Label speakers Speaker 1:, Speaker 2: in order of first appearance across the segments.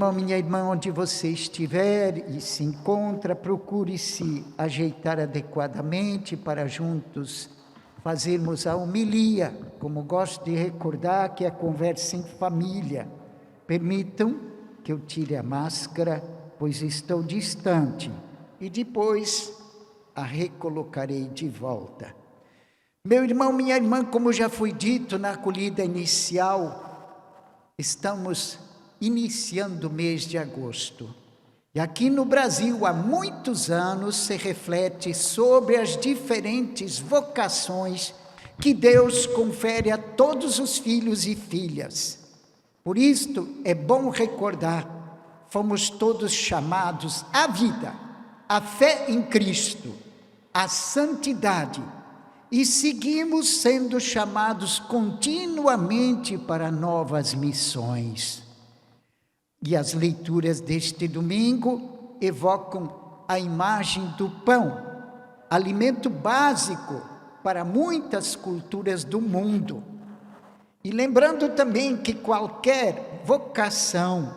Speaker 1: irmão, minha irmã, onde você estiver e se encontra, procure se ajeitar adequadamente para juntos fazermos a homilia. Como gosto de recordar que é conversa em família. Permitam que eu tire a máscara, pois estou distante, e depois a recolocarei de volta. Meu irmão, minha irmã, como já foi dito na acolhida inicial, estamos iniciando o mês de agosto. E aqui no Brasil, há muitos anos, se reflete sobre as diferentes vocações que Deus confere a todos os filhos e filhas. Por isto, é bom recordar, fomos todos chamados à vida, à fé em Cristo, à santidade, e seguimos sendo chamados continuamente para novas missões. E as leituras deste domingo evocam a imagem do pão, alimento básico para muitas culturas do mundo. E lembrando também que qualquer vocação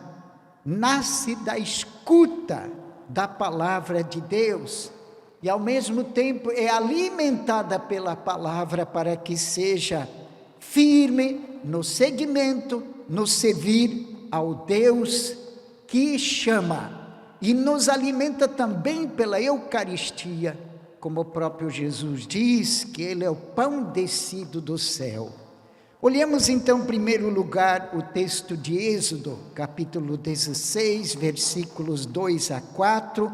Speaker 1: nasce da escuta da palavra de Deus e ao mesmo tempo é alimentada pela palavra para que seja firme no seguimento, no servir ao Deus que chama e nos alimenta também pela Eucaristia, como o próprio Jesus diz, que Ele é o pão descido do céu. Olhemos então, em primeiro lugar, o texto de Êxodo, capítulo 16, versículos 2 a 4,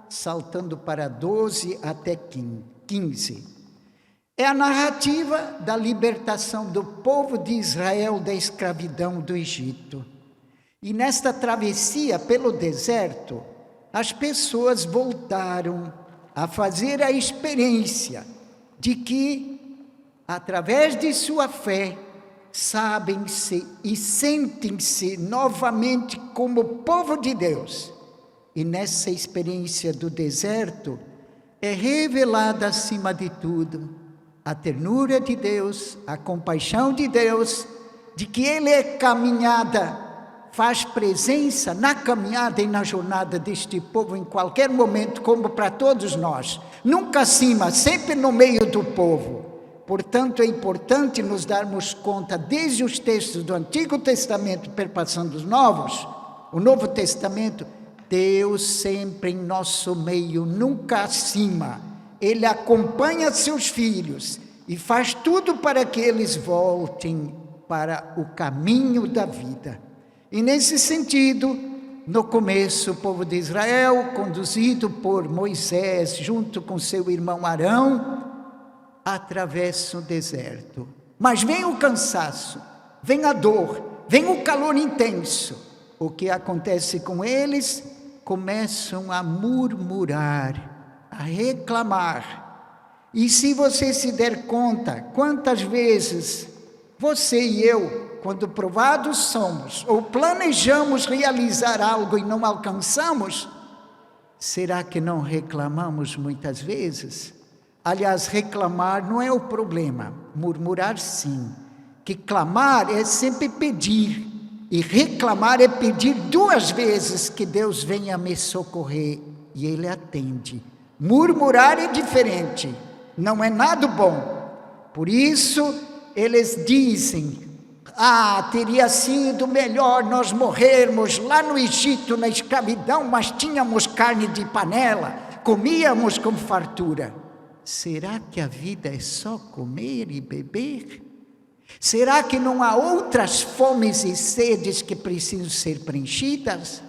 Speaker 1: saltando para 12 até 15. É a narrativa da libertação do povo de Israel da escravidão do Egito. E nesta travessia pelo deserto, as pessoas voltaram a fazer a experiência de que, através de sua fé, sabem-se e sentem-se novamente como povo de Deus. E nessa experiência do deserto, é revelada acima de tudo a ternura de Deus, a compaixão de Deus, de que Ele é caminhada, faz presença na caminhada e na jornada deste povo em qualquer momento, como para todos nós. Nunca acima, sempre no meio do povo. Portanto, é importante nos darmos conta, desde os textos do Antigo Testamento, perpassando os novos, o Novo Testamento, Deus sempre em nosso meio, nunca acima. Ele acompanha seus filhos e faz tudo para que eles voltem para o caminho da vida. E nesse sentido, no começo, o povo de Israel, conduzido por Moisés, junto com seu irmão Arão, atravessa o deserto. Mas vem o cansaço, vem a dor, vem o calor intenso. O que acontece com eles? Começam a murmurar, a reclamar. E se você se der conta, quantas vezes você e eu, quando provados somos, ou planejamos realizar algo e não alcançamos, será que não reclamamos muitas vezes? Aliás, reclamar não é o problema, murmurar sim. Que clamar é sempre pedir, e reclamar é pedir 2 vezes que Deus venha me socorrer, e Ele atende. Murmurar é diferente, não é nada bom. Por isso, eles dizem: teria sido melhor nós morrermos lá no Egito, na escravidão, mas tínhamos carne de panela, comíamos com fartura. Será que a vida é só comer e beber? Será que não há outras fomes e sedes que precisam ser preenchidas?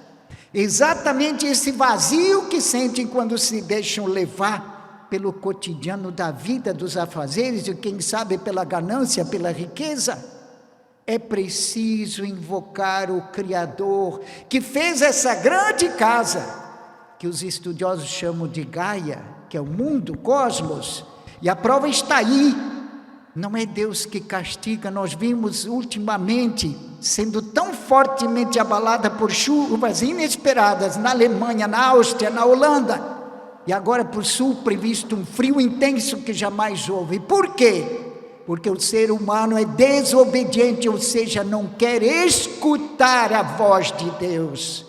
Speaker 1: Exatamente esse vazio que sentem quando se deixam levar pelo cotidiano da vida, dos afazeres e quem sabe pela ganância, pela riqueza. É preciso invocar o Criador que fez essa grande casa, que os estudiosos chamam de Gaia, que é o mundo, o cosmos, e a prova está aí. Não é Deus que castiga. Nós vimos ultimamente sendo tão fortemente abalada por chuvas inesperadas na Alemanha, na Áustria, na Holanda, e agora por sul previsto um frio intenso que jamais houve. Por quê? Porque o ser humano é desobediente, ou seja, não quer escutar a voz de Deus.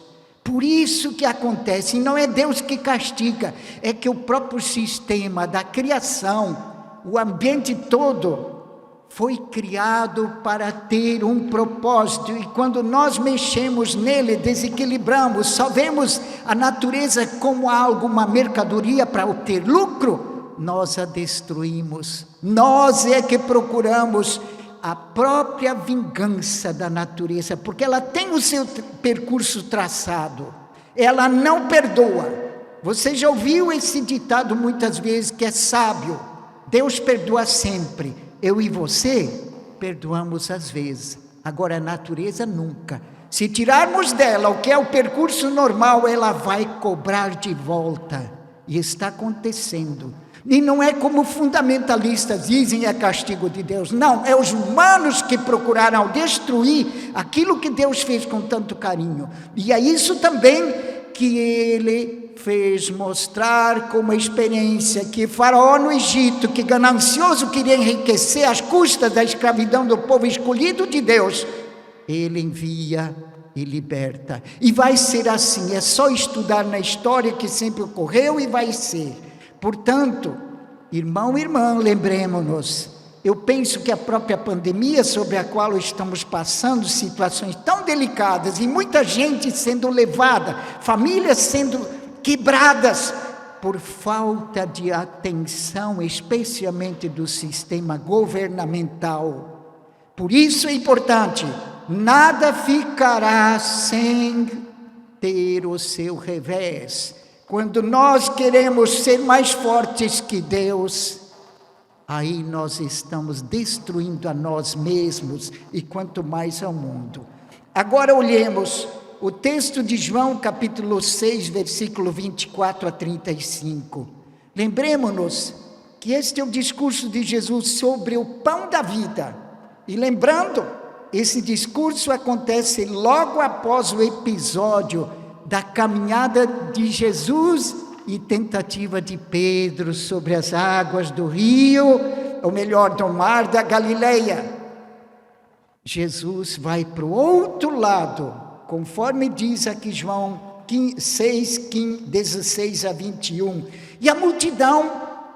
Speaker 1: Por isso que acontece, e não é Deus que castiga, é que o próprio sistema da criação, o ambiente todo, foi criado para ter um propósito, e quando nós mexemos nele, desequilibramos, só vemos a natureza como algo, uma mercadoria para obter lucro, nós a destruímos. Nós é que procuramos a própria vingança da natureza, porque ela tem o seu percurso traçado, ela não perdoa. Você já ouviu esse ditado muitas vezes, que é sábio: Deus perdoa sempre. Eu e você perdoamos às vezes, agora a natureza nunca. Se tirarmos dela o que é o percurso normal, ela vai cobrar de volta, e está acontecendo. E não é como fundamentalistas dizem, é castigo de Deus. Não, é os humanos que procuraram destruir aquilo que Deus fez com tanto carinho. E é isso também que ele fez mostrar como experiência, que Faraó no Egito, que ganancioso queria enriquecer às custas da escravidão do povo escolhido de Deus, ele envia e liberta. E vai ser assim, é só estudar na história que sempre ocorreu, e vai ser. Portanto, irmão e irmã, lembremos-nos, eu penso que a própria pandemia sobre a qual estamos passando, situações tão delicadas, e muita gente sendo levada, famílias sendo quebradas por falta de atenção, especialmente do sistema governamental. Por isso é importante, nada ficará sem ter o seu revés. Quando nós queremos ser mais fortes que Deus, aí nós estamos destruindo a nós mesmos, e quanto mais ao mundo. Agora olhemos o texto de João capítulo 6, versículo 24 a 35. Lembremos-nos que este é o discurso de Jesus sobre o pão da vida. E lembrando, esse discurso acontece logo após o episódio da caminhada de Jesus e tentativa de Pedro sobre as águas do rio, ou melhor, do mar da Galileia. Jesus vai para o outro lado, conforme diz aqui João 6, 16 a 21. E a multidão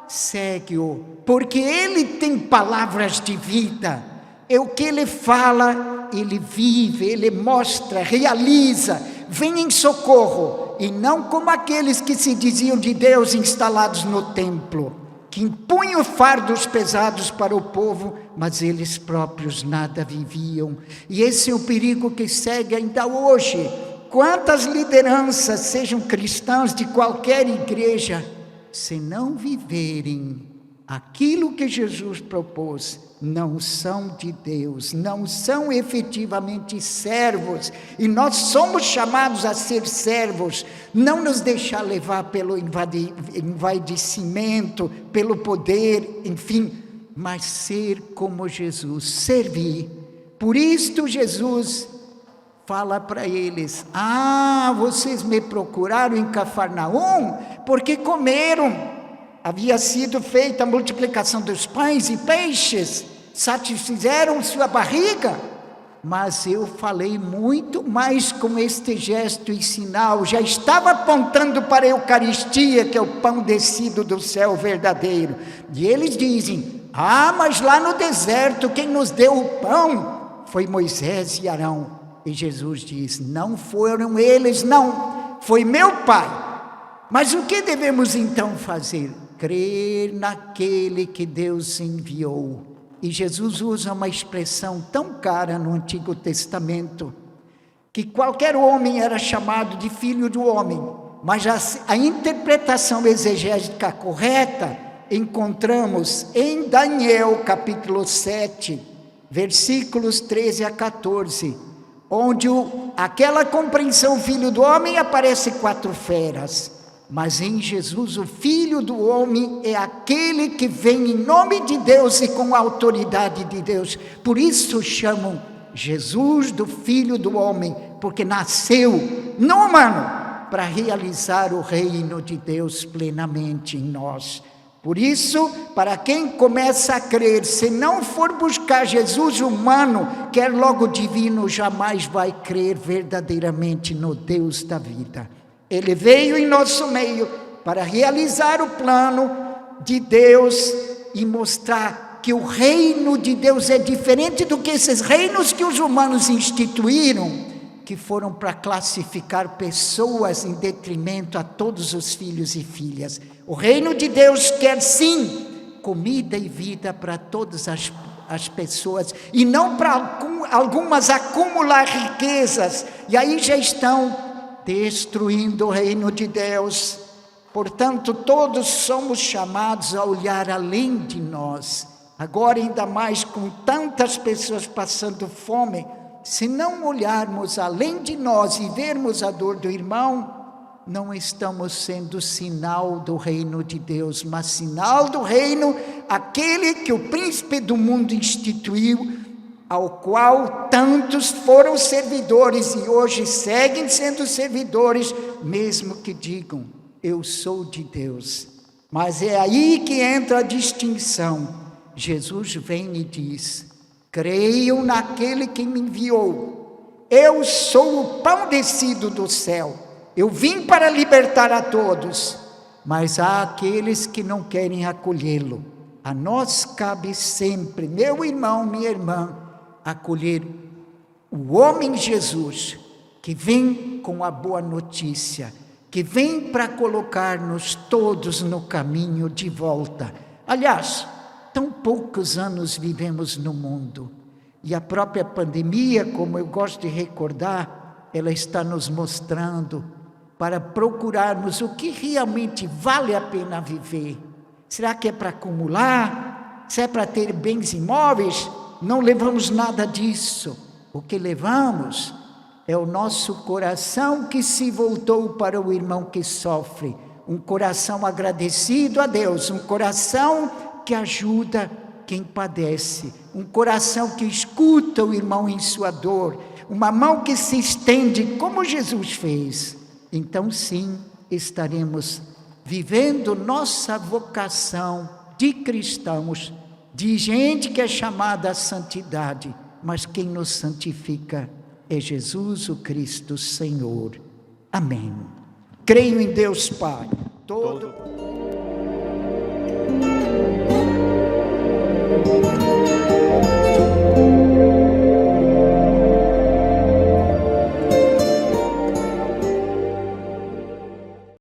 Speaker 1: segue-o, porque ele tem palavras de vida. É o que ele fala, ele vive, ele mostra, realiza, vem em socorro, e não como aqueles que se diziam de Deus instalados no templo, que impunham fardos pesados para o povo, mas eles próprios nada viviam. E esse é o perigo que segue ainda hoje. Quantas lideranças, sejam cristãs de qualquer igreja, se não viverem aquilo que Jesus propôs, não são de Deus, não são efetivamente servos. E nós somos chamados a ser servos, não nos deixar levar pelo envaidecimento, pelo poder, enfim, mas ser como Jesus, servir. Por isto Jesus fala para eles: vocês me procuraram em Cafarnaum porque comeram. Havia sido feita a multiplicação dos pães e peixes, satisfizeram sua barriga, mas eu falei muito mais com este gesto e sinal, já estava apontando para a Eucaristia, que é o pão descido do céu verdadeiro. E eles dizem: mas lá no deserto quem nos deu o pão foi Moisés e Arão. E Jesus diz: não foram eles, não, foi meu Pai. Mas o que devemos então fazer? Crer naquele que Deus enviou. E Jesus usa uma expressão tão cara no Antigo Testamento, que qualquer homem era chamado de filho do homem, mas a interpretação exegética correta encontramos em Daniel capítulo 7, versículos 13 a 14, onde aquela compreensão filho do homem aparece 4 feras. Mas em Jesus, o Filho do Homem é aquele que vem em nome de Deus e com a autoridade de Deus. Por isso chamam Jesus do Filho do Homem, porque nasceu no humano para realizar o reino de Deus plenamente em nós. Por isso, para quem começa a crer, se não for buscar Jesus humano, quer logo divino, jamais vai crer verdadeiramente no Deus da vida. Ele veio em nosso meio para realizar o plano de Deus e mostrar que o reino de Deus é diferente do que esses reinos que os humanos instituíram, que foram para classificar pessoas em detrimento a todos os filhos e filhas. O reino de Deus quer sim comida e vida para todas as pessoas, e não para algumas acumular riquezas, e aí já estão destruindo o reino de Deus. Portanto, todos somos chamados a olhar além de nós. Agora, ainda mais com tantas pessoas passando fome, se não olharmos além de nós e vermos a dor do irmão, não estamos sendo sinal do reino de Deus, mas sinal do reino, aquele que o príncipe do mundo instituiu, ao qual tantos foram servidores e hoje seguem sendo servidores, mesmo que digam, eu sou de Deus. Mas é aí que entra a distinção. Jesus vem e diz, creiam naquele que me enviou. Eu sou o pão descido do céu. Eu vim para libertar a todos. Mas há aqueles que não querem acolhê-lo. A nós cabe sempre, meu irmão, minha irmã, acolher o homem Jesus, que vem com a boa notícia, que vem para colocar-nos todos no caminho de volta. Aliás, tão poucos anos vivemos no mundo, e a própria pandemia, como eu gosto de recordar, ela está nos mostrando para procurarmos o que realmente vale a pena viver. Será que é para acumular? Se é para ter bens imóveis? Não levamos nada disso. O que levamos é o nosso coração que se voltou para o irmão que sofre, um coração agradecido a Deus, um coração que ajuda quem padece, um coração que escuta o irmão em sua dor, uma mão que se estende como Jesus fez. Então sim, estaremos vivendo nossa vocação de cristãos, de gente que é chamada à santidade, mas quem nos santifica é Jesus o Cristo Senhor. Amém. Creio em Deus Pai, todo